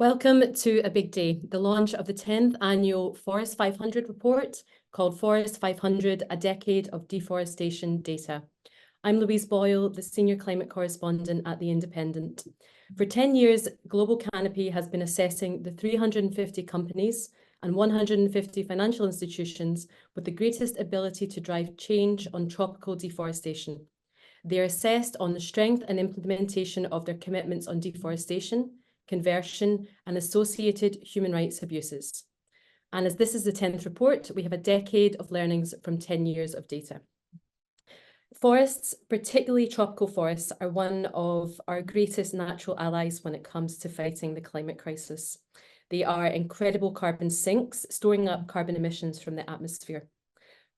Welcome to a big day, the launch of the 10th annual Forest 500 report called Forest 500, A Decade of Deforestation Data. I'm Louise Boyle, the Senior Climate Correspondent at The Independent. For 10 years, Global Canopy has been assessing the 350 companies and 150 financial institutions with the greatest ability to drive change on tropical deforestation. They are assessed on the strength and implementation of their commitments on deforestation, conversion, and associated human rights abuses. And as this is the 10th report, we have a decade of learnings from 10 years of data. Forests, particularly tropical forests, are one of our greatest natural allies when it comes to fighting the climate crisis. They are incredible carbon sinks, storing up carbon emissions from the atmosphere.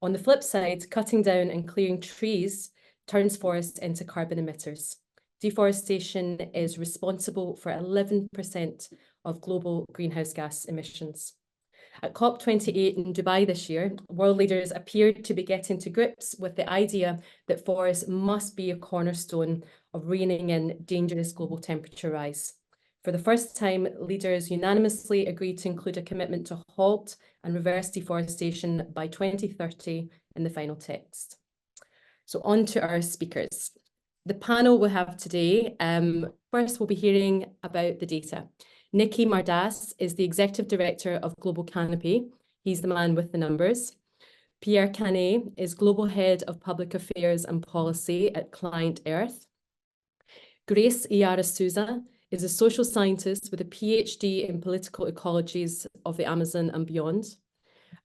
On the flip side, cutting down and clearing trees turns forests into carbon emitters. Deforestation is responsible for 11% of global greenhouse gas emissions. At COP28 in Dubai this year, world leaders appeared to be getting to grips with the idea that forests must be a cornerstone of reining in dangerous global temperature rise. For the first time, leaders unanimously agreed to include a commitment to halt and reverse deforestation by 2030 in the final text. So on to our speakers. The panel we have today, first we'll be hearing about the data. Niki Mardas is the Executive Director of Global Canopy. He's the man with the numbers. Pierre Cannet is Global Head of Public Affairs and Policy at Client Earth. Grace Iara Souza is a social scientist with a PhD in political ecologies of the Amazon and beyond.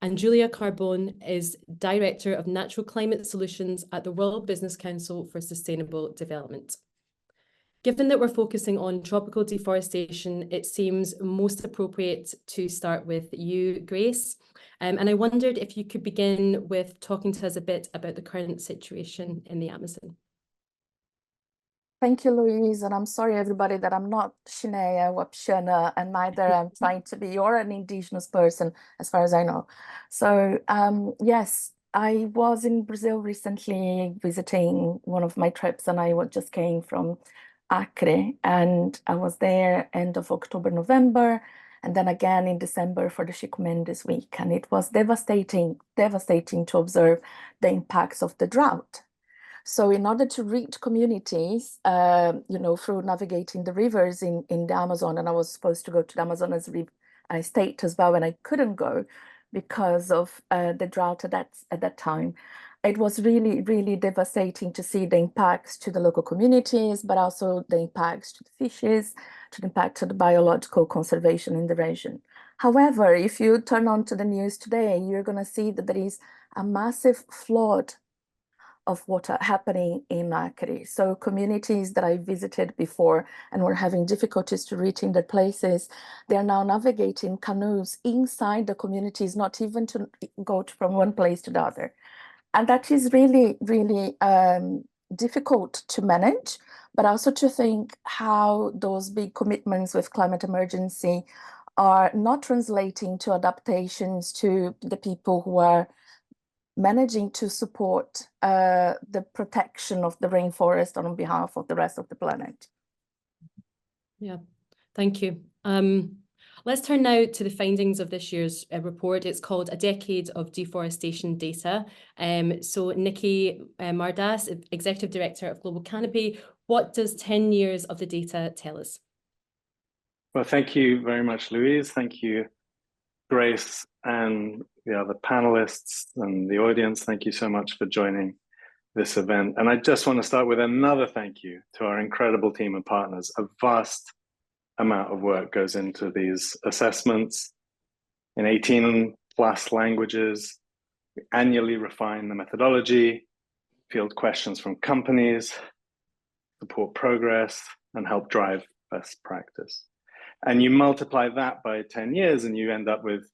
And Giulia Carbone is Director of Natural Climate Solutions at the World Business Council for Sustainable Development. Given that we're focusing on tropical deforestation, it seems most appropriate to start with you, Grace. And I wondered if you could begin with talking to us a bit about the current situation in the Amazon. Thank you, Louise, and I'm sorry, everybody, that I'm not Shinea Wapshana, and neither I'm trying to be or an indigenous person, as far as I know. So, yes, I was in Brazil recently visiting one of my trips, and I just came from Acre, and I was there end of October, November, and then again in December for the Chico Mendes week, and it was devastating to observe the impacts of the drought. So in order to reach communities, through navigating the rivers in the Amazon, and I was supposed to go to the Amazonas state as well, and I couldn't go because of the drought at that time. It was really, really devastating to see the impacts to the local communities, but also the impacts to the fishes, to the impact to the biological conservation in the region. However, if you turn on to the news today, you're going to see that there is a massive flood of water happening in Acre. So communities that I visited before and were having difficulties to reaching their places, they're now navigating canoes inside the communities, not even to go from one place to the other. And that is really, really difficult to manage, but also to think how those big commitments with climate emergency are not translating to adaptations to the people who are managing to support the protection of the rainforest on behalf of the rest of the planet. Yeah, thank you. Let's turn now to the findings of this year's report. It's called A Decade of Deforestation Data. So Niki Mardas, Executive Director of Global Canopy, what does 10 years of the data tell us? Well, thank you very much, Louise. Thank you, Grace, and the other panelists and the audience. Thank you so much for joining this event. And I just want to start with another thank you to our incredible team of partners. A vast amount of work goes into these assessments in 18 plus languages. We annually refine the methodology, field questions from companies, support progress, and help drive best practice. And you multiply that by 10 years and you end up with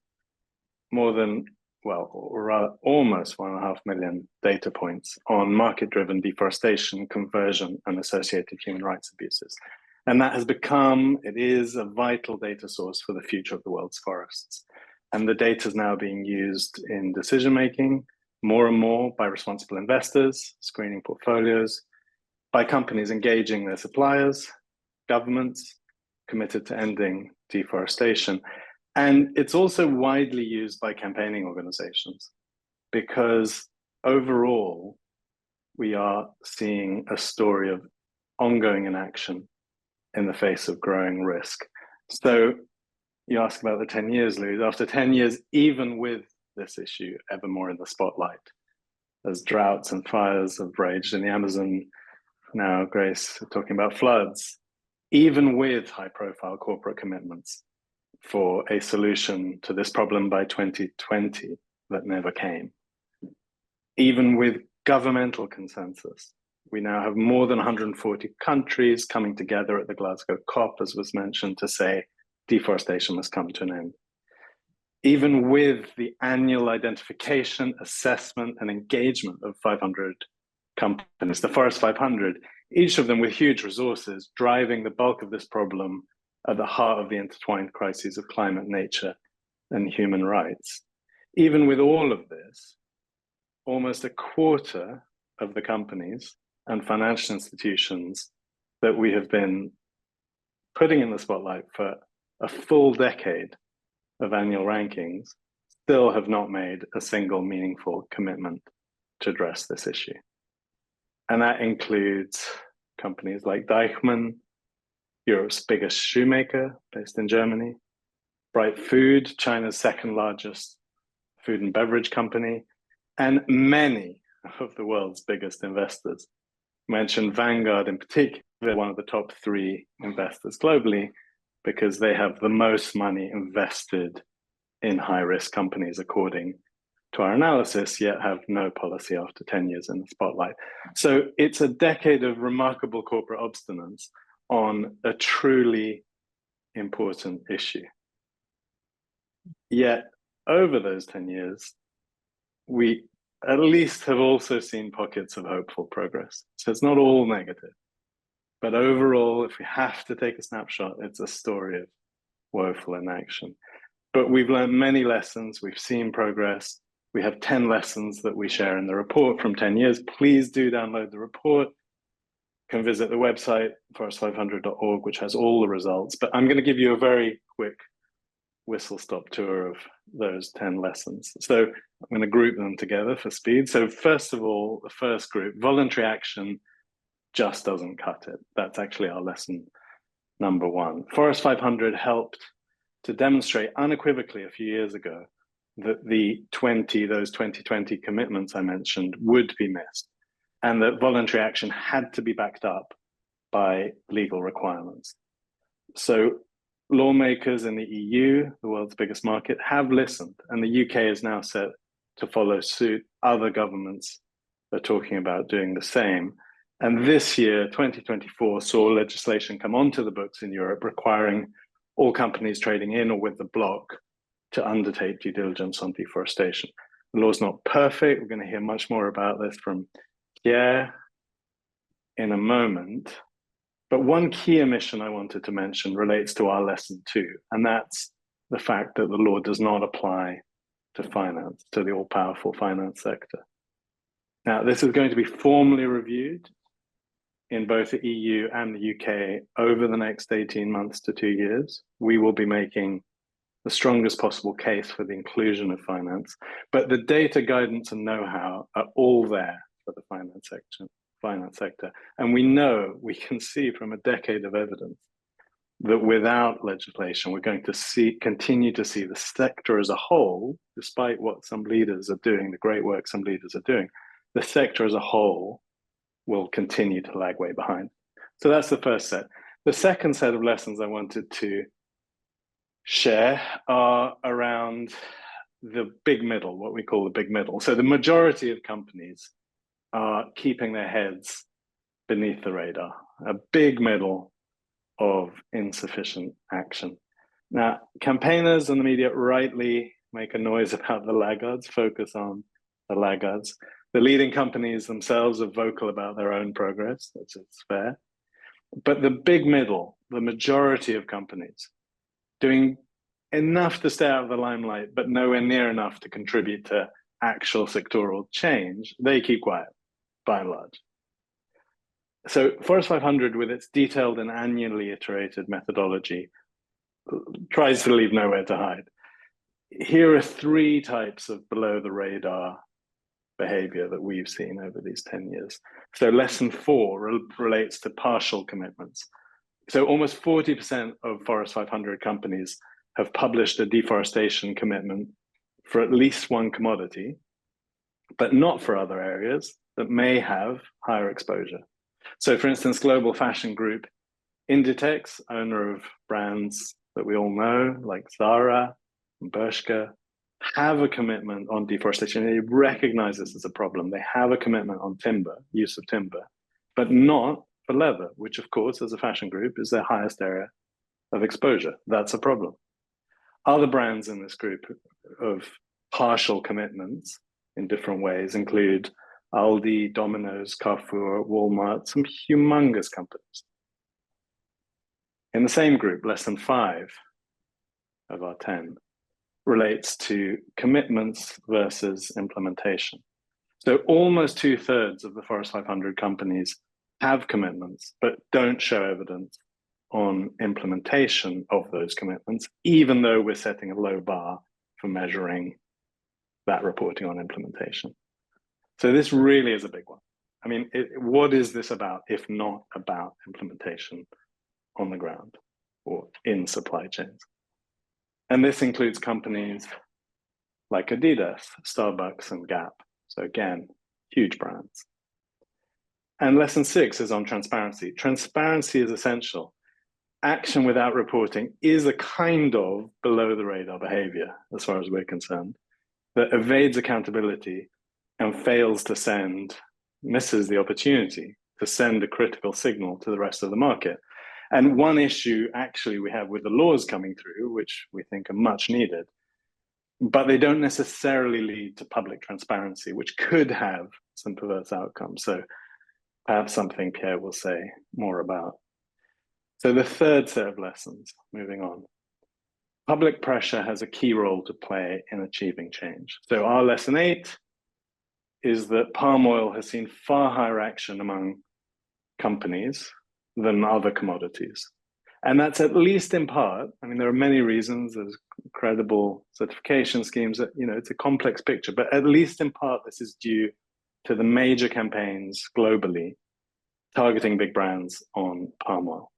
more than, well, or rather almost 1.5 million data points on market-driven deforestation, conversion, and associated human rights abuses. And that has become, it is a vital data source for the future of the world's forests. And the data is now being used in decision-making more and more by responsible investors, screening portfolios, by companies engaging their suppliers, governments committed to ending deforestation. And it's also widely used by campaigning organizations because overall, we are seeing a story of ongoing inaction in the face of growing risk. So you ask about the 10 years, Louise. After 10 years, even with this issue ever more in the spotlight, as droughts and fires have raged in the Amazon, now Grace talking about floods, even with high-profile corporate commitments for a solution to this problem by 2020 that never came, even with governmental consensus, we now have more than 140 countries coming together at the Glasgow COP, as was mentioned, to say deforestation must come to an end. Even with the annual identification, assessment, and engagement of 500 companies, the Forest 500, each of them with huge resources, driving the bulk of this problem at the heart of the intertwined crises of climate, nature, and human rights. Even with all of this, almost a quarter of the companies and financial institutions that we have been putting in the spotlight for a full decade of annual rankings still have not made a single meaningful commitment to address this issue. And that includes companies like Deichmann, Europe's biggest shoemaker based in Germany, Bright Food, China's second largest food and beverage company, and many of the world's biggest investors. Mentioned Vanguard in particular, one of the top 3 investors globally, because they have the most money invested in high-risk companies according to our analysis, yet have no policy after 10 years in the spotlight. So it's a decade of remarkable corporate obstinance on a truly important issue. Yet over those 10 years, we at least have also seen pockets of hopeful progress. So it's not all negative. But overall, if we have to take a snapshot, it's a story of woeful inaction. But we've learned many lessons. We've seen progress. We have 10 lessons that we share in the report from 10 years. Please do download the report. You can visit the website, forest500.org, which has all the results. But I'm going to give you a very quick whistle-stop tour of those 10 lessons. So I'm going to group them together for speed. So first of all, the first group, voluntary action just doesn't cut it. That's actually our lesson number 1. Forest 500 helped to demonstrate unequivocally a few years ago that those 2020 commitments I mentioned would be missed, and that voluntary action had to be backed up by legal requirements. So lawmakers in the EU, the world's biggest market, have listened, and the UK is now set to follow suit. Other governments are talking about doing the same. And this year, 2024, saw legislation come onto the books in Europe requiring all companies trading in or with the bloc to undertake due diligence on deforestation. The law's not perfect. We're going to hear much more about this from Pierre in a moment. But one key omission I wanted to mention relates to our lesson 2, and that's the fact that the law does not apply to finance, to the all-powerful finance sector. Now, this is going to be formally reviewed in both the EU and the UK over the next 18 months to 2 years. We will be making the strongest possible case for the inclusion of finance, but the data, guidance, and know-how are all there for the finance sector. And we can see from a decade of evidence that without legislation, we're going to continue to see the sector as a whole, despite what some leaders are doing, the great work some leaders are doing, the sector as a whole will continue to lag way behind. So that's the first set. The second set of lessons I wanted to share are around the big middle, what we call the big middle. So the majority of companies are keeping their heads beneath the radar, a big middle of insufficient action. Now, campaigners and the media rightly make a noise about the laggards, focus on the laggards. The leading companies themselves are vocal about their own progress, that's fair. But the big middle, the majority of companies, doing enough to stay out of the limelight, but nowhere near enough to contribute to actual sectoral change, they keep quiet, by and large. So Forest 500, with its detailed and annually iterated methodology, tries to leave nowhere to hide. Here are 3 types of below the radar behavior that we've seen over these 10 years. So lesson 4 relates to partial commitments. So almost 40% of Forest 500 companies have published a deforestation commitment for at least one commodity, but not for other areas that may have higher exposure. So for instance, global fashion group Inditex, owner of brands that we all know, like Zara and Bershka, have a commitment on deforestation. They recognize this as a problem. They have a commitment on timber, use of timber, but not for leather, which of course, as a fashion group, is their highest area of exposure. That's a problem. Other brands in this group of partial commitments in different ways include Aldi, Domino's, Carrefour, Walmart, some humongous companies. In the same group, less than 5 of our 10 relates to commitments versus implementation. So almost 2/3 of the Forest 500 companies have commitments, but don't show evidence on implementation of those commitments, even though we're setting a low bar for measuring that reporting on implementation. So this really is a big one. I mean, what is this about if not about implementation on the ground or in supply chains? And this includes companies like Adidas, Starbucks, and Gap. So again, huge brands. And lesson 6 is on transparency. Transparency is essential. Action without reporting is a kind of below the radar behavior, as far as we're concerned, that evades accountability and fails to misses the opportunity to send a critical signal to the rest of the market. And one issue actually we have with the laws coming through, which we think are much needed, but they don't necessarily lead to public transparency, which could have some perverse outcomes. So perhaps something Pierre will say more about. So the third set of lessons, moving on. Public pressure has a key role to play in achieving change. So our lesson 8 is that palm oil has seen far higher action among companies than other commodities. And that's at least in part, I mean, there are many reasons, there's credible certification schemes, that, you know, it's a complex picture, but at least in part, this is due to the major campaigns globally targeting big brands on palm oil.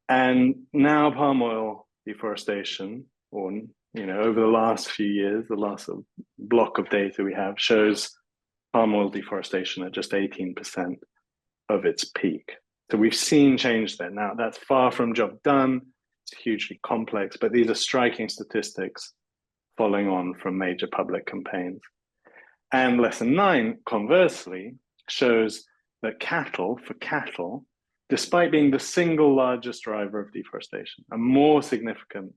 And now palm oil deforestation, or, you know, over the last few years, the last block of data we have shows palm oil deforestation at just 18% of its peak. So we've seen change there. Now, that's far from job done. It's hugely complex, but these are striking statistics following on from major public campaigns. And lesson 9, conversely, shows that cattle, despite being the single largest driver of deforestation, a more significant,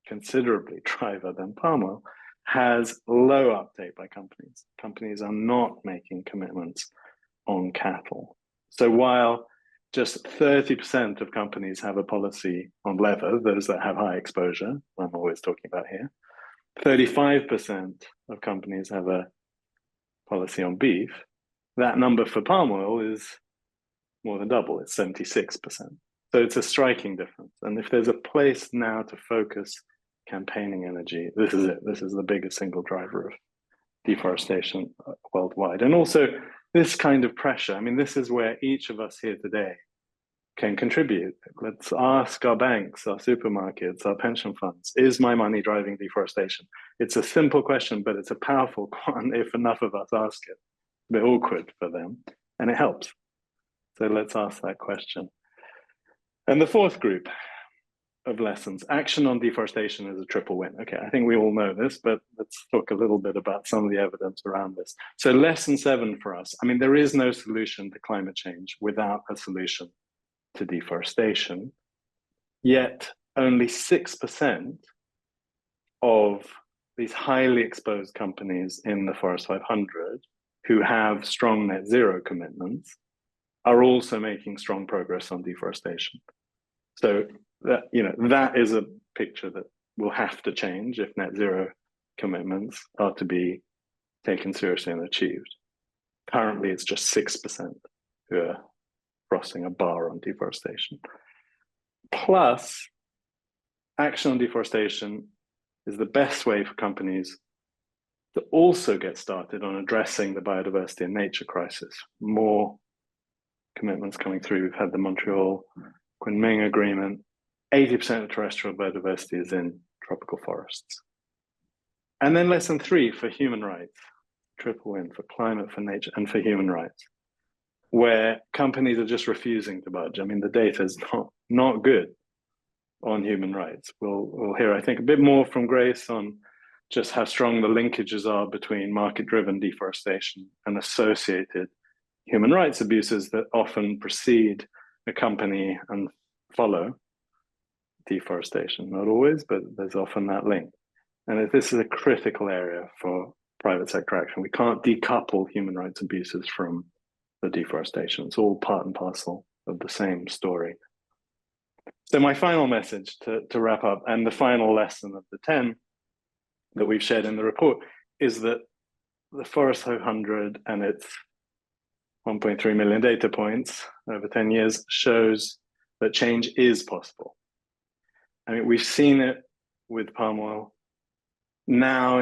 considerably driver than palm oil, has low uptake by companies. Companies are not making commitments on cattle. So while just 30% of companies have a policy on leather, those that have high exposure, I'm always talking about here, 35% of companies have a policy on beef. That number for palm oil is more than double, it's 76%. So it's a striking difference. And if there's a place now to focus campaigning energy, this is it. This is the biggest single driver of deforestation worldwide. And also this kind of pressure, I mean, this is where each of us here today can contribute. Let's ask our banks, our supermarkets, our pension funds, is my money driving deforestation? It's a simple question, but it's a powerful one if enough of us ask it. A bit awkward for them, and it helps. So let's ask that question. And the fourth group of lessons, action on deforestation is a triple win. Okay, I think we all know this, but let's talk a little bit about some of the evidence around this. So lesson 7 for us, I mean, there is no solution to climate change without a solution to deforestation, yet only 6% of these highly exposed companies in the Forest 500 who have strong net zero commitments are also making strong progress on deforestation. So that, you know, that is a picture that will have to change if net zero commitments are to be taken seriously and achieved. Currently, it's just 6% who are crossing a bar on deforestation. Plus, action on deforestation is the best way for companies to also get started on addressing the biodiversity and nature crisis. More commitments coming through. We've had the Montreal Kunming Agreement. 80% of terrestrial biodiversity is in tropical forests. And then lesson 3 for human rights, triple win for climate, for nature, and for human rights, where companies are just refusing to budge. I mean, the data is not good on human rights. We'll hear, I think, a bit more from Grace on just how strong the linkages are between market-driven deforestation and associated human rights abuses that often precede a company and follow deforestation. Not always, but there's often that link. And this is a critical area for private sector action. We can't decouple human rights abuses from the deforestation. It's all part and parcel of the same story. So my final message to wrap up, and the final lesson of the 10 that we've shared in the report, is that the Forest 500 and its 1.3 million data points over 10 years shows that change is possible. I mean, we've seen it with palm oil. Now,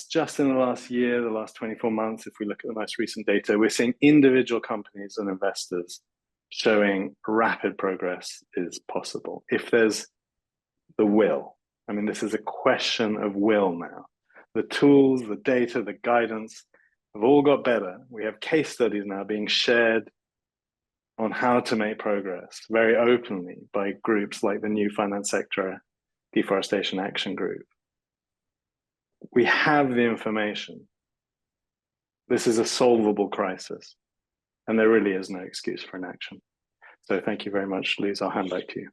just in the last year, the last 24 months, if we look at the most recent data, we're seeing individual companies and investors showing rapid progress is possible. If there's the will, I mean, this is a question of will now. The tools, the data, the guidance have all got better. We have case studies now being shared on how to make progress very openly by groups like the New Finance Sector Deforestation Action Group. We have the information. This is a solvable crisis, and there really is no excuse for inaction. So thank you very much, Louise. I'll hand back to you.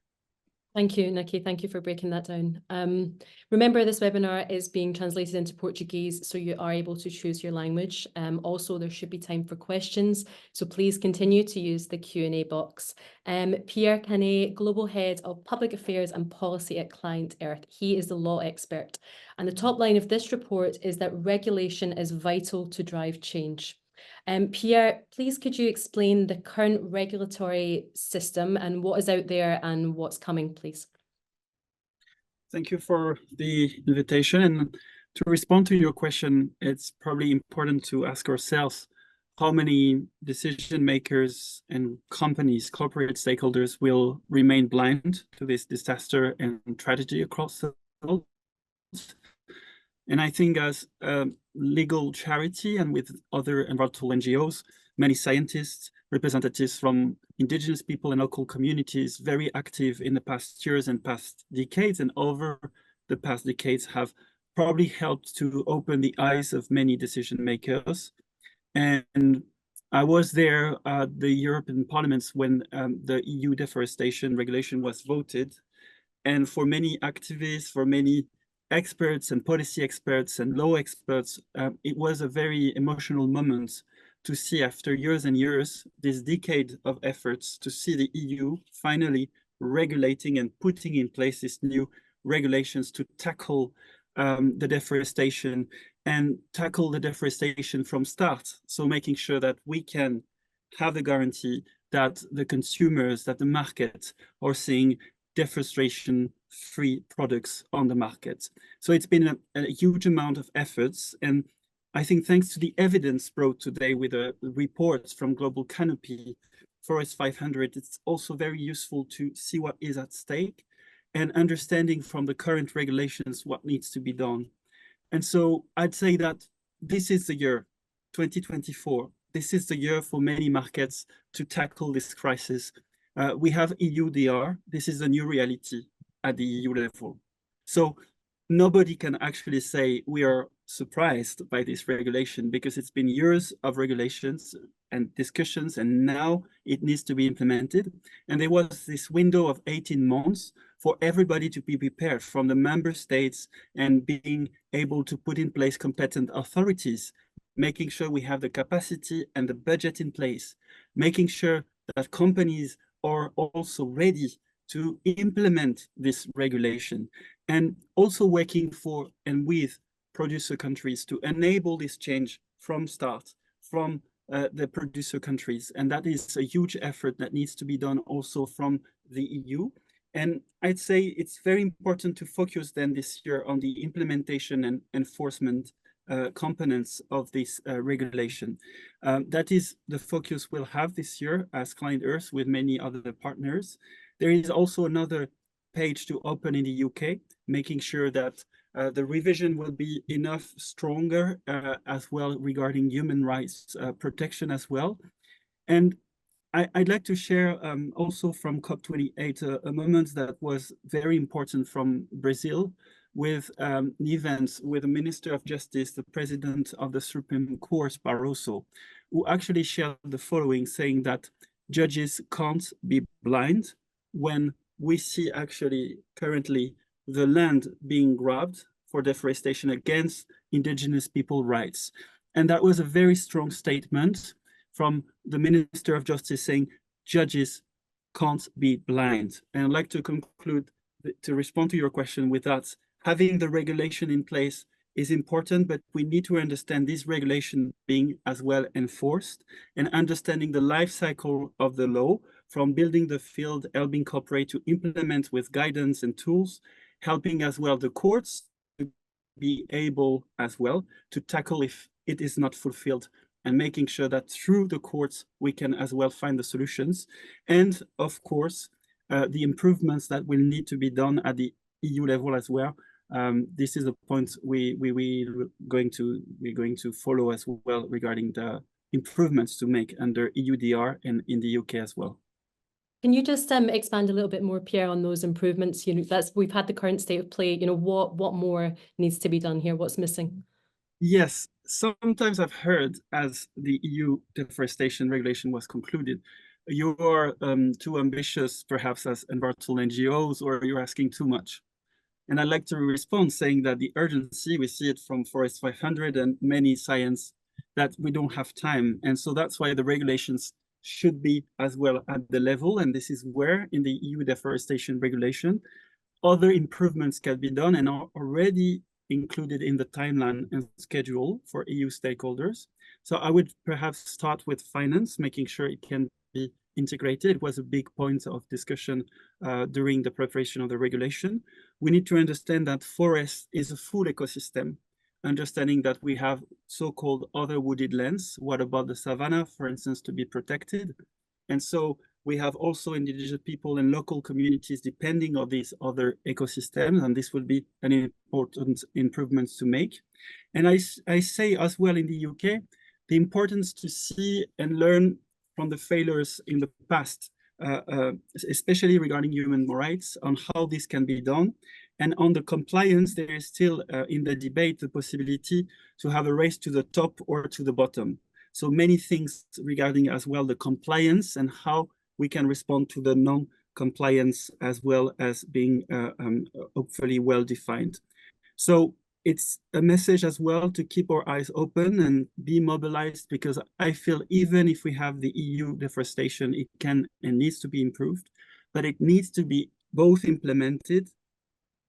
Thank you, Niki. Thank you for breaking that down. Remember, this webinar is being translated into Portuguese, so you are able to choose your language. Also, there should be time for questions, so please continue to use the Q&A box. Pierre Cannet, Global Head of Public Affairs and Policy at Client Earth. He is the law expert. And the top line of this report is that regulation is vital to drive change. Pierre, please could you explain the current regulatory system and what is out there and what's coming, please? Thank you for the invitation. And to respond to your question, it's probably important to ask ourselves how many decision makers and companies, corporate stakeholders will remain blind to this disaster and tragedy across the world. And I think as a legal charity and with other environmental NGOs, many scientists, representatives from indigenous people and local communities, very active in the past years and past decades, and over the past decades have probably helped to open the eyes of many decision makers. And I was there at the European Parliament when the EU deforestation regulation was voted. And for many activists, for many experts and policy experts and law experts, it was a very emotional moment to see, after years and years, this decade of efforts, to see the EU finally regulating and putting in place these new regulations to tackle the deforestation and tackle the deforestation from start. So making sure that we can have the guarantee that the consumers, that the market are seeing deforestation-free products on the market. So it's been a huge amount of efforts. And I think thanks to the evidence brought today with the reports from Global Canopy, Forest 500, it's also very useful to see what is at stake and understanding from the current regulations what needs to be done. And so I'd say that this is the year, 2024. This is the year for many markets to tackle this crisis. We have EUDR. This is a new reality at the EU level. So nobody can actually say we are surprised by this regulation, because it's been years of regulations and discussions, and now it needs to be implemented. And there was this window of 18 months for everybody to be prepared, from the member states and being able to put in place competent authorities, making sure we have the capacity and the budget in place, making sure that companies are also ready to implement this regulation, and also working for and with producer countries to enable this change from start, from the producer countries. And that is a huge effort that needs to be done also from the EU. And I'd say it's very important to focus then this year on the implementation and enforcement components of this regulation. That is the focus we'll have this year as Client Earth with many other partners. There is also another page to open in the UK, making sure that the revision will be enough stronger as well regarding human rights protection as well. And I'd like to share also from COP28 a moment that was very important from Brazil with an event with the Minister of Justice, the President of the Supreme Court, Barroso, who actually shared the following, saying that judges can't be blind when we see actually currently the land being grabbed for deforestation against indigenous people rights. And that was a very strong statement from the Minister of Justice saying judges can't be blind. And I'd like to conclude to respond to your question with that. Having the regulation in place is important, but we need to understand this regulation being as well enforced and understanding the life cycle of the law from building the field, helping corporate to implement with guidance and tools, helping as well the courts to be able as well to tackle if it is not fulfilled, and making sure that through the courts, we can as well find the solutions. And of course, the improvements that will need to be done at the EU level as well. This is a point we're going to follow as well regarding the improvements to make under EUDR and in the UK as well. Can you just expand a little bit more, Pierre, on those improvements? You know, we've had the current state of play. You know, what more needs to be done here? What's missing? Yes, sometimes I've heard as the EU deforestation regulation was concluded, you're too ambitious, perhaps as environmental NGOs, or you're asking too much. And I'd like to respond saying that the urgency, we see it from Forest 500 and many science, that we don't have time. And so that's why the regulations should be as well at the level. And this is where in the EU deforestation regulation, other improvements can be done and are already included in the timeline and schedule for EU stakeholders. So I would perhaps start with finance, making sure it can be integrated. It was a big point of discussion during the preparation of the regulation. We need to understand that forest is a full ecosystem, understanding that we have so-called other wooded lands. What about the savanna, for instance, to be protected? And so we have also indigenous people and local communities depending on these other ecosystems, and this will be an important improvement to make. And I say as well in the UK, the importance to see and learn from the failures in the past, especially regarding human rights, on how this can be done. And on the compliance, there is still in the debate the possibility to have a race to the top or to the bottom. So many things regarding as well the compliance and how we can respond to the non-compliance as well as being hopefully well defined. So it's a message as well to keep our eyes open and be mobilized, because I feel even if we have the EU deforestation, it can and needs to be improved, but it needs to be both implemented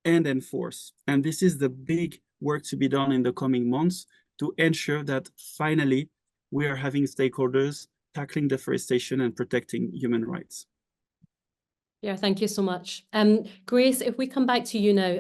and enforced. And this is the big work to be done in the coming months to ensure that finally we are having stakeholders tackling deforestation and protecting human rights. Yeah, thank you so much. Grace, if we come back to you now,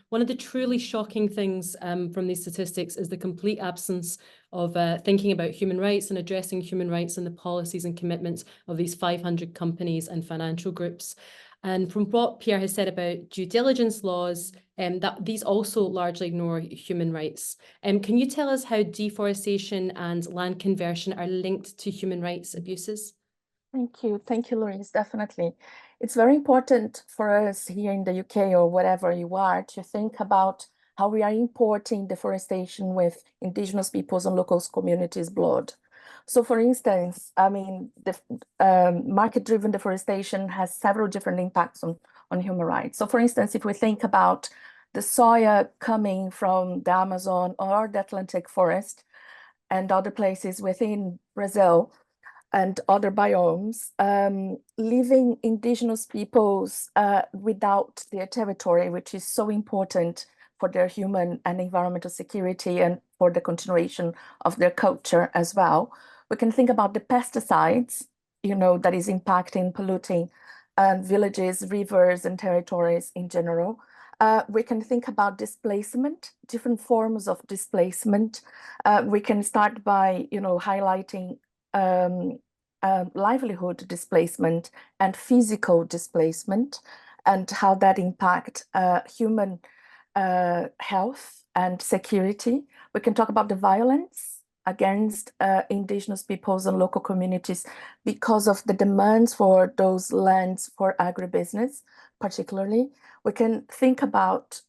one of the truly shocking things from these statistics is the complete absence of thinking about human rights and addressing human rights and the policies and commitments of these 500 companies and financial groups. And from what Pierre has said about due diligence laws, that these also largely ignore human rights. Can you tell us how deforestation and land conversion are linked to human rights abuses? Thank you, Louise, definitely. It's very important for us here in the UK or wherever you are to think about how we are importing deforestation with indigenous peoples and local communities' blood. So for instance, I mean, the market-driven deforestation has several different impacts on human rights. So for instance, if we think about the soya coming from the Amazon or the Atlantic forest and other places within Brazil and other biomes, leaving indigenous peoples without their territory, which is so important for their human and environmental security and for the continuation of their culture as well. We can think about the pesticides, you know, that is impacting, polluting and villages, rivers, and territories in general. We can think about displacement, different forms of displacement. We can start by, highlighting livelihood displacement and physical displacement, and how that impact human health and security. We can talk about the violence against indigenous peoples and local communities because of the demands for those lands for agribusiness, particularly. We can think about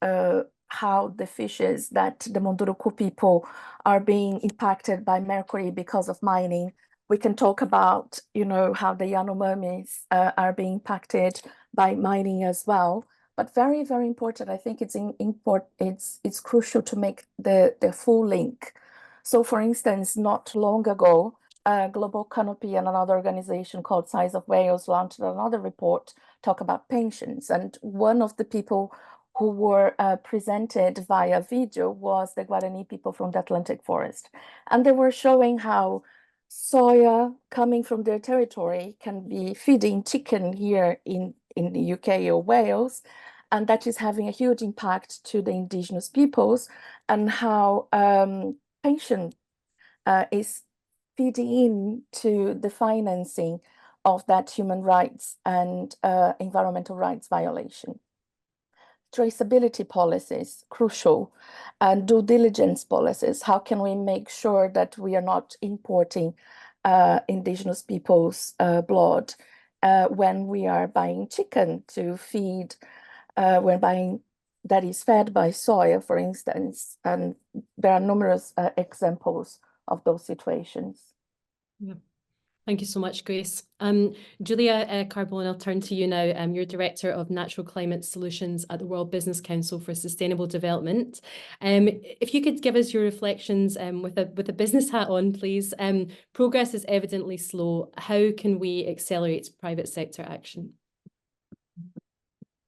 how the fishes that the Munduruku people are being impacted by mercury because of mining. We can talk about, how the Yanomamis are being impacted by mining as well. But very, very important, I think it's crucial to make the full link. So for instance, not long ago, Global Canopy and another organization called Size of Whales launched another report talk about pensions. And one of the people who were presented via video was the Guarani people from the Atlantic Forest. And they were showing how soya coming from their territory can be feeding chicken here in the UK or Wales, and that is having a huge impact to the indigenous peoples, and how pension is feeding into the financing of that human rights and environmental rights violation. Traceability policies, crucial, and due diligence policies. How can we make sure that we are not importing indigenous people's blood when we are buying chicken to feed, when buying that is fed by soya, for instance, and there are numerous examples of those situations. Yeah. Thank you so much, Grace. Giulia Carbone, I'll turn to you now. You're Director of Natural Climate Solutions at the World Business Council for Sustainable Development. If you could give us your reflections with a business hat on, please. Progress is evidently slow. How can we accelerate private sector action?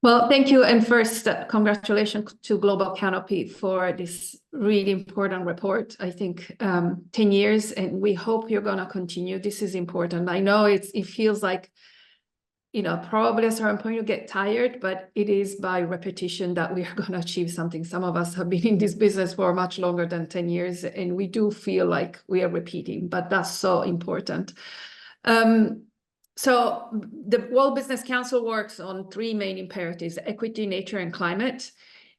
Well, thank you. And first, congratulations to Global Canopy for this really important report. I think 10 years, and we hope you're going to continue. This is important. I know it feels like, probably at a certain point you get tired, but it is by repetition that we are going to achieve something. Some of us have been in this business for much longer than 10 years, and we do feel like we are repeating, but that's so important. So the World Business Council works on three main imperatives: equity, nature, and climate.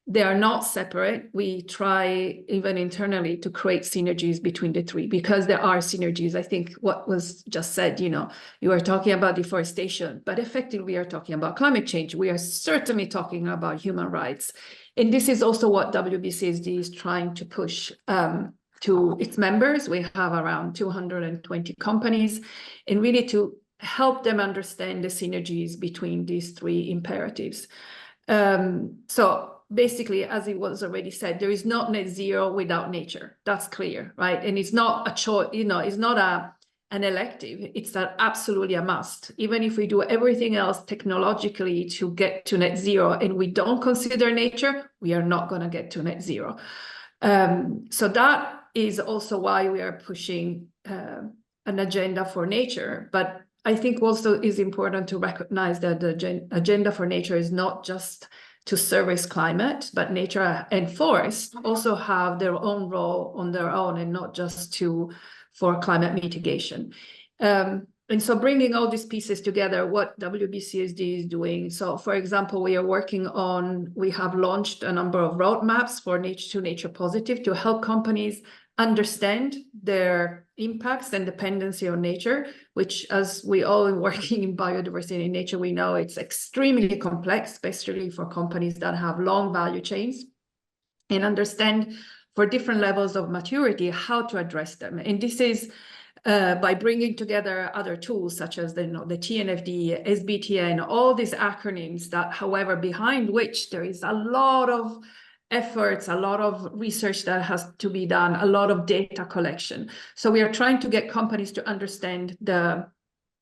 They are not separate. We try even internally to create synergies between the three, because there are synergies. I think what was just said, you are talking about deforestation, but effectively we are talking about climate change. We are certainly talking about human rights. And this is also what WBCSD is trying to push to its members. We have around 220 companies, and really to help them understand the synergies between these three imperatives. So basically, as it was already said, there is not net zero without nature. That's clear, right? And it's not a choice, it's not an elective. It's absolutely a must. Even if we do everything else technologically to get to net zero and we don't consider nature, we are not going to get to net zero. So that is also why we are pushing an agenda for nature. But I think also is important to recognize that the agenda for nature is not just to service climate, but nature and forest also have their own role on their own, and not just for climate mitigation. And so bringing all these pieces together, what WBCSD is doing. So for example, we have launched a number of roadmaps for nature positive to help companies understand their impacts and dependency on nature, which, as we all are working in biodiversity and nature, we know it's extremely complex, especially for companies that have long value chains, and understand for different levels of maturity how to address them. And this is by bringing together other tools such as the TNFD, SBTN, all these acronyms that, however, behind which there is a lot of efforts, a lot of research that has to be done, a lot of data collection. So we are trying to get companies to understand the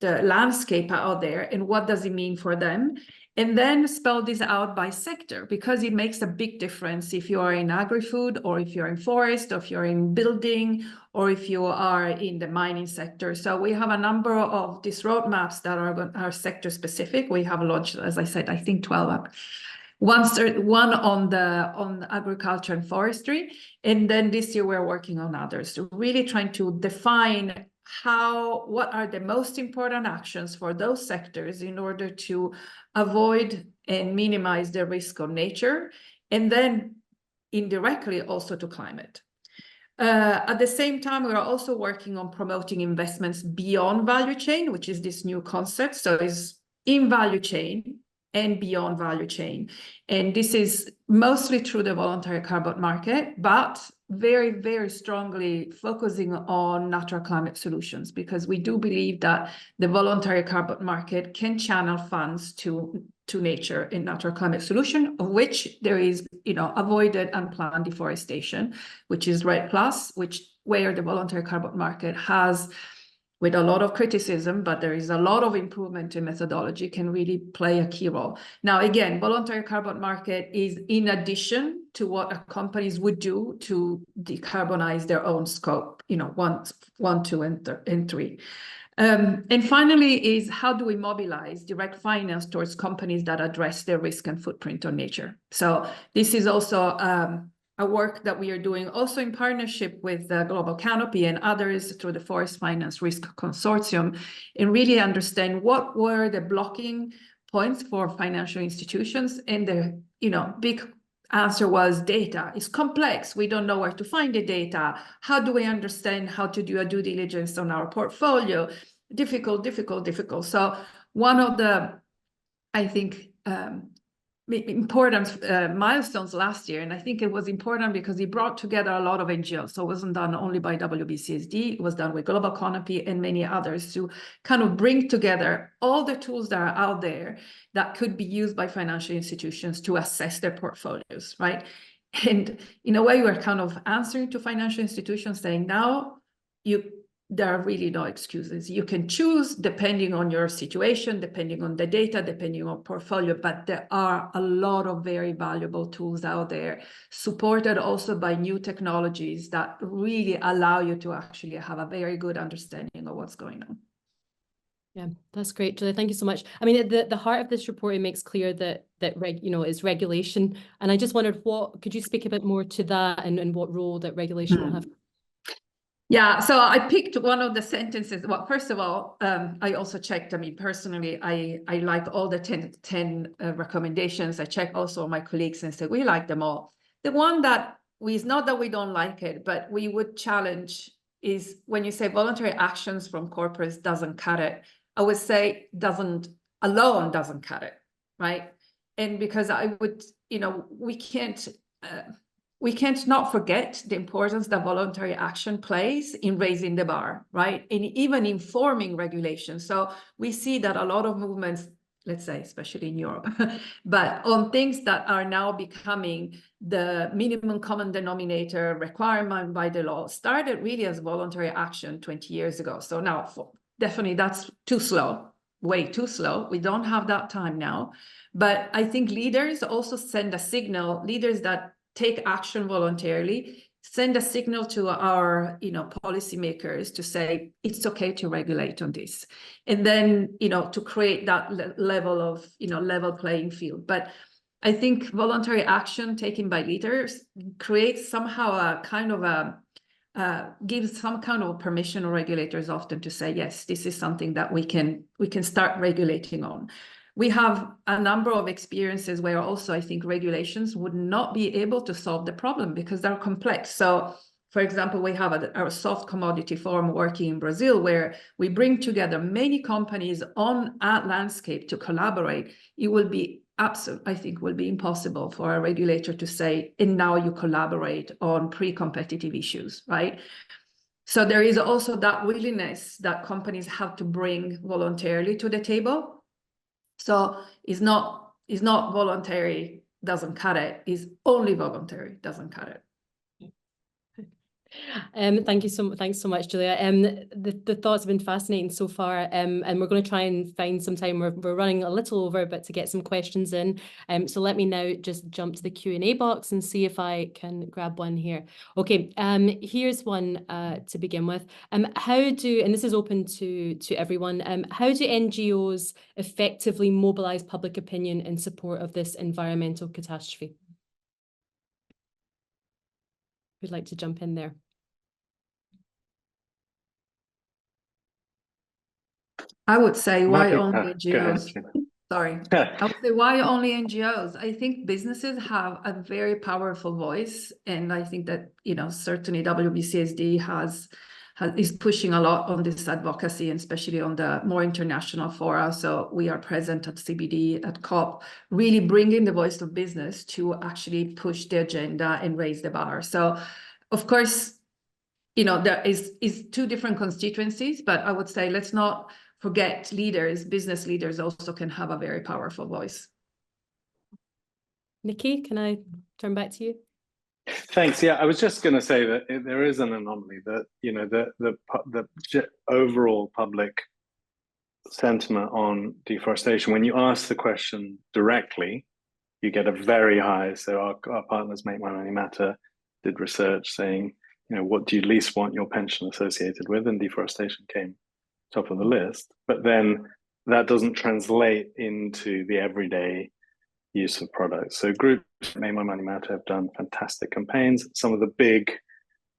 landscape out there and what does it mean for them, And then spell this out by sector, because it makes a big difference if you are in agri-food, or if you're in forest, or if you're in building, or if you are in the mining sector. So we have a number of these roadmaps that are sector specific. We have launched, as I said, I think 12 one on agriculture and forestry, and then this year we're working on others, so really trying to define what are the most important actions for those sectors in order to avoid and minimize the risk of nature, and then indirectly also to climate. At the same time, we are also working on promoting investments beyond value chain, which is this new concept. So it's in value chain and beyond value chain. And this is mostly through the voluntary carbon market, but very, very strongly focusing on natural climate solutions, because we do believe that the voluntary carbon market can channel funds to nature in natural climate solution, of which there is, avoided unplanned deforestation, which is REDD+, where the voluntary carbon market has, with a lot of criticism, but there is a lot of improvement in methodology, can really play a key role. Now, again, voluntary carbon market is in addition to what companies would do to decarbonize their own scope, 1, 2, and 3. And finally is, how do we mobilize direct finance towards companies that address their risk and footprint on nature? So this is also a work that we are doing also in partnership with the Global Canopy and others through the Forest Finance Risk Consortium, and really understand what were the blocking points for financial institutions. And the big answer was data. It's complex. We don't know where to find the data. How do we understand how to do a due diligence on our portfolio? Difficult. So one of the, I think, important milestones last year, and I think it was important because it brought together a lot of NGOs. So it wasn't done only by WBCSD, it was done with Global Canopy and many others to kind of bring together all the tools that are out there that could be used by financial institutions to assess their portfolios, right? And in a way, we're kind of answering to financial institutions saying, now there are really no excuses. You can choose depending on your situation, depending on the data, depending on portfolio, but there are a lot of very valuable tools out there, supported also by new technologies that really allow you to actually have a very good understanding of what's going on. Yeah, that's great, Giulia. Thank you so much. I mean, the heart of this report, it makes clear that is regulation. And I just wondered, could you speak a bit more to that and what role that regulation will have? Yeah, so I picked one of the sentences. Well, first of all, I also checked, personally, I like all the 10 recommendations. I checked also my colleagues and said, we like them all. The one that is not that we don't like it, but we would challenge is when you say voluntary actions from corporates doesn't cut it. I would say alone doesn't cut it, right? And because I would, we can't not forget the importance that voluntary action plays in raising the bar, right? And even informing regulation. So we see that a lot of movements, let's say, especially in Europe, but on things that are now becoming the minimum common denominator requirement by the law, started really as voluntary action 20 years ago. So now definitely that's too slow, way too slow. We don't have that time now. But I think leaders also send a signal, leaders that take action voluntarily, send a signal to our, policymakers to say, it's okay to regulate on this. And then, to create that level of, level playing field. But I think voluntary action taken by leaders creates somehow a kind of gives some kind of permission to regulators often to say, yes, this is something that we can start regulating on. We have a number of experiences where also I think regulations would not be able to solve the problem because they're complex. So, for example, we have our soft commodity forum working in Brazil, where we bring together many companies on a landscape to collaborate. It will be I think will be impossible for a regulator to say, and now you collaborate on pre-competitive issues, right? So there is also that willingness that companies have to bring voluntarily to the table. So it's not voluntary doesn't cut it, it's only voluntary doesn't cut it. Thanks so much, Giulia. The thoughts have been fascinating so far, and we're going to try and find some time. We're running a little over, but to get some questions in. So let me now just jump to the Q&A box and see if I can grab one here. Okay, here's one to begin with. How do, and this is open to everyone, how do NGOs effectively mobilize public opinion in support of this environmental catastrophe? Who'd like to jump in there? I would say why Go only ahead, NGOs? Gina. Sorry. I would say why only NGOs? I think businesses have a very powerful voice, and I think that, you know, certainly WBCSD is pushing a lot on this advocacy, and especially on the more international fora. So we are present at CBD, at COP, really bringing the voice of business to actually push the agenda and raise the bar. So, of course, you know, there is two different constituencies, but I would say let's not forget leaders. Business leaders also can have a very powerful voice. Niki, can I turn back to you? Thanks. Yeah, I was just going to say that there is an anomaly that, you know, the overall public sentiment on deforestation, when you ask the question directly, you get a very high. So our partners Make My Money Matter did research saying, you know, what do you least want your pension associated with? And deforestation came top of the list. But then that doesn't translate into the everyday use of products. So groups like Make My Money Matter have done fantastic campaigns. Some of the big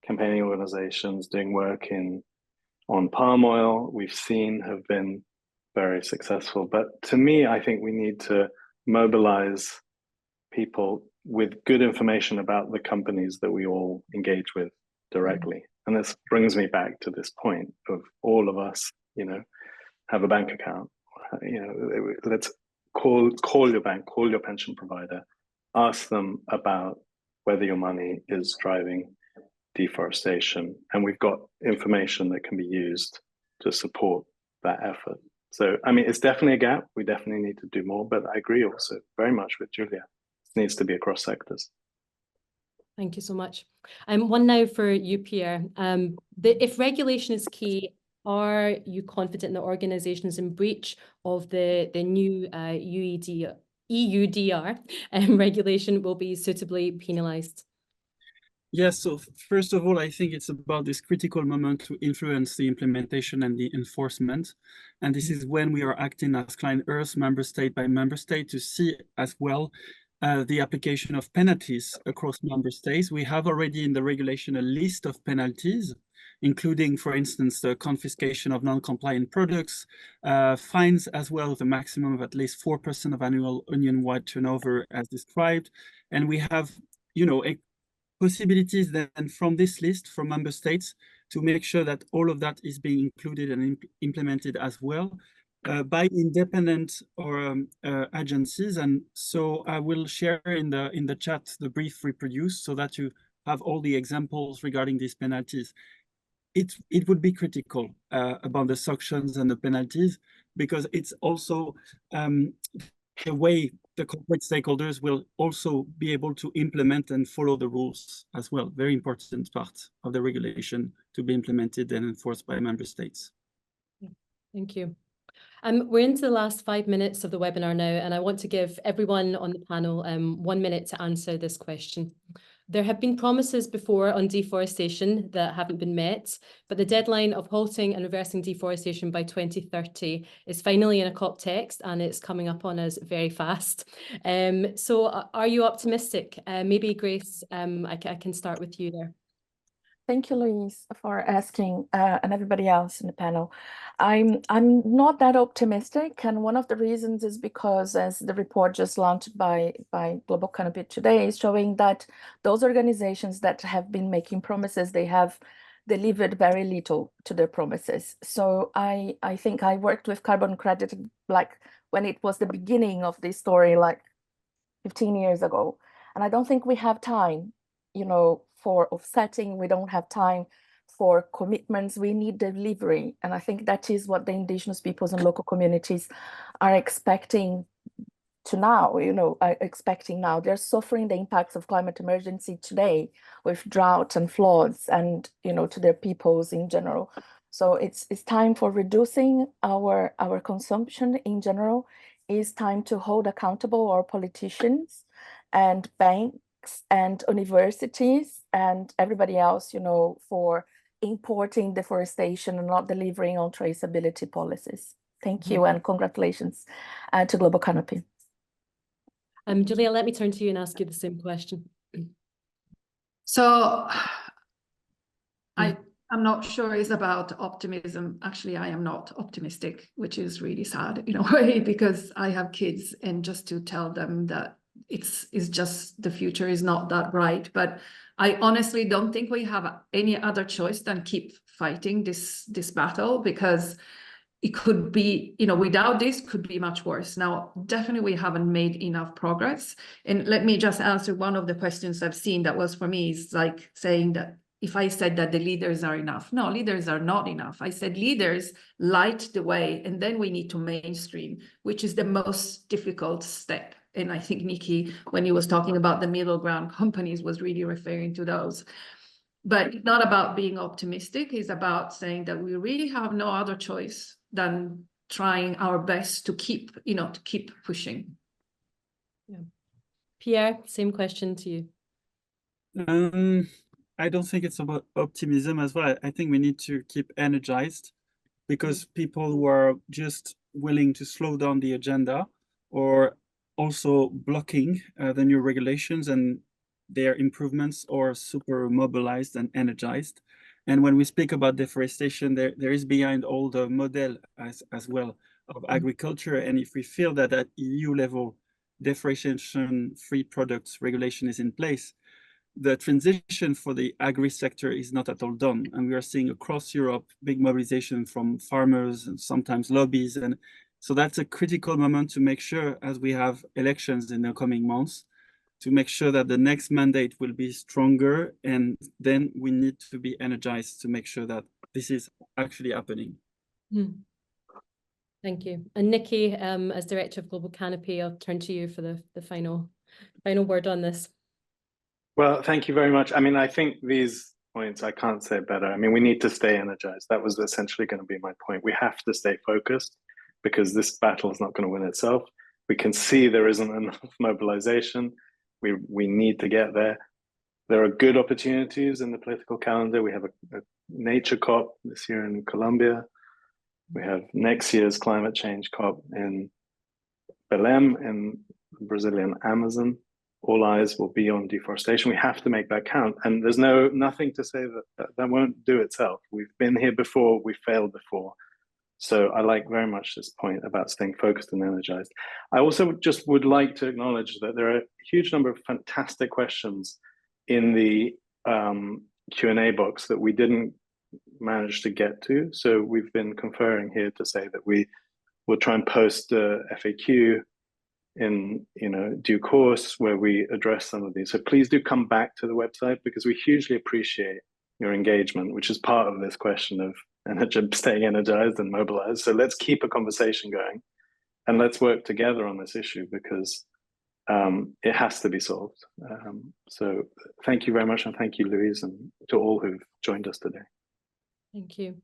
campaigning organizations doing work on palm oil, we've seen have been very successful. But to me, I think we need to mobilize people with good information about the companies that we all engage with directly. And this brings me back to this point of all of us, you know, have a bank account. You know, let's call your bank, call your pension provider, ask them about whether your money is driving deforestation. And we've got information that can be used to support that effort. So, I mean, it's definitely a gap. We definitely need to do more, but I agree also very much with Giulia. It needs to be across sectors. Thank you so much. One now for you, Pierre. If regulation is key, are you confident that organisations in breach of the new EUDR regulation will be suitably penalised? Yes, so first of all, I think it's about this critical moment to influence the implementation and the enforcement. And this is when we are acting as Client Earth, member state by member state, to see as well the application of penalties across member states. We have already in the regulation a list of penalties, including, for instance, the confiscation of non-compliant products, fines as well, with a maximum of at least 4% of annual union-wide turnover as described. And we have, you know, possibilities then from this list from member states to make sure that all of that is being included and implemented as well by independent or agencies. And so I will share in the chat the brief reproduced so that you have all the examples regarding these penalties. It would be critical about the sanctions and the penalties, because it's also the way the corporate stakeholders will also be able to implement and follow the rules as well. Very important part of the regulation to be implemented and enforced by member states. Thank you. We're into the last 5 minutes of the webinar now, and I want to give everyone on the panel 1 minute to answer this question. There have been promises before on deforestation that haven't been met, but the deadline of halting and reversing deforestation by 2030 is finally in a COP text, and it's coming up on us very fast. So are you optimistic? Maybe Grace, I can start with you there. Thank you, Louise, for asking, and everybody else in the panel. I'm not that optimistic, and one of the reasons is because, as the report just launched by Global Canopy today is showing that those organizations that have been making promises, they have delivered very little to their promises. So I think I worked with carbon credit like when it was the beginning of this story, like 15 years ago, and I don't think we have time, you know, for offsetting. We don't have time for commitments. We need delivery. And I think that is what the indigenous peoples and local communities are expecting to now, expecting now. They're suffering the impacts of climate emergency today with drought and floods and, to their peoples in general. So it's time for reducing our consumption in general. It's time to hold accountable our politicians and banks and universities and everybody else, for importing deforestation and not delivering on traceability policies. Thank you, and congratulations to Global Canopy. Giulia, let me turn to you and ask you the same question. So I'm not sure it's about optimism. Actually, I am not optimistic, which is really sad in a way, because I have kids, and just to tell them that it's just the future is not that bright. But I honestly don't think we have any other choice than keep fighting this battle, because it could be, without this could be much worse. Now, definitely we haven't made enough progress. And let me just answer one of the questions I've seen that was for me, is like saying that if I said that the leaders are enough. No, leaders are not enough. I said leaders light the way, and then we need to mainstream, which is the most difficult step. And I think Niki, when he was talking about the middle ground companies, was really referring to those. But it's not about being optimistic. It's about saying that we really have no other choice than trying our best to keep pushing. Yeah. Pierre, same question to you. I don't think it's about optimism as well. I think we need to keep energized, because people who are just willing to slow down the agenda or also blocking the new regulations and their improvements are super mobilized and energized. And when we speak about deforestation, there is behind all the model as well of agriculture. And if we feel that at EU level, deforestation-free products regulation is in place, the transition for the agri sector is not at all done. And we are seeing across Europe big mobilization from farmers and sometimes lobbies. And so that's a critical moment to make sure, as we have elections in the coming months, to make sure that the next mandate will be stronger, and then we need to be energized to make sure that this is actually happening. Thank you. And Niki, as Director of Global Canopy, I'll turn to you for the final word on this. Well, thank you very much. I mean, I think these points, I can't say it better. I mean, we need to stay energized. That was essentially going to be my point. We have to stay focused, because this battle is not going to win itself. We can see there isn't enough mobilization. We need to get there. There are good opportunities in the political calendar. We have a nature COP this year in Colombia. We have next year's climate change COP in Belém in the Brazilian Amazon. All eyes will be on deforestation. We have to make that count. And there's nothing to say that won't do itself. We've been here before, we failed before. So I like very much this point about staying focused and energized. I also just would like to acknowledge that there are a huge number of fantastic questions in the Q&A box that we didn't manage to get to. So we've been conferring here to say that we will try and post a FAQ in due course where we address some of these. So please do come back to the website, because we hugely appreciate your engagement, which is part of this question of staying energized and mobilized. So let's keep a conversation going, and let's work together on this issue, because it has to be solved. So thank you very much, and thank you, Louise, and to all who've joined us today. Thank you.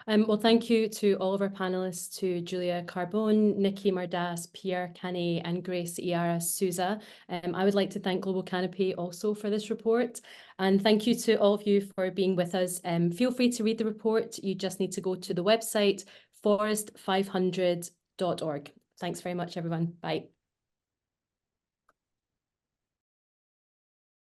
Well, thank you to all of our panelists, to Giulia Carbone, Niki Mardas, Pierre Cannet, and Grace Iara Souza. I would like to thank Global Canopy also for this report. And thank you to all of you for being with us. Feel free to read the report. You just need to go to the website, forest500.org. Thanks very much, everyone. Bye.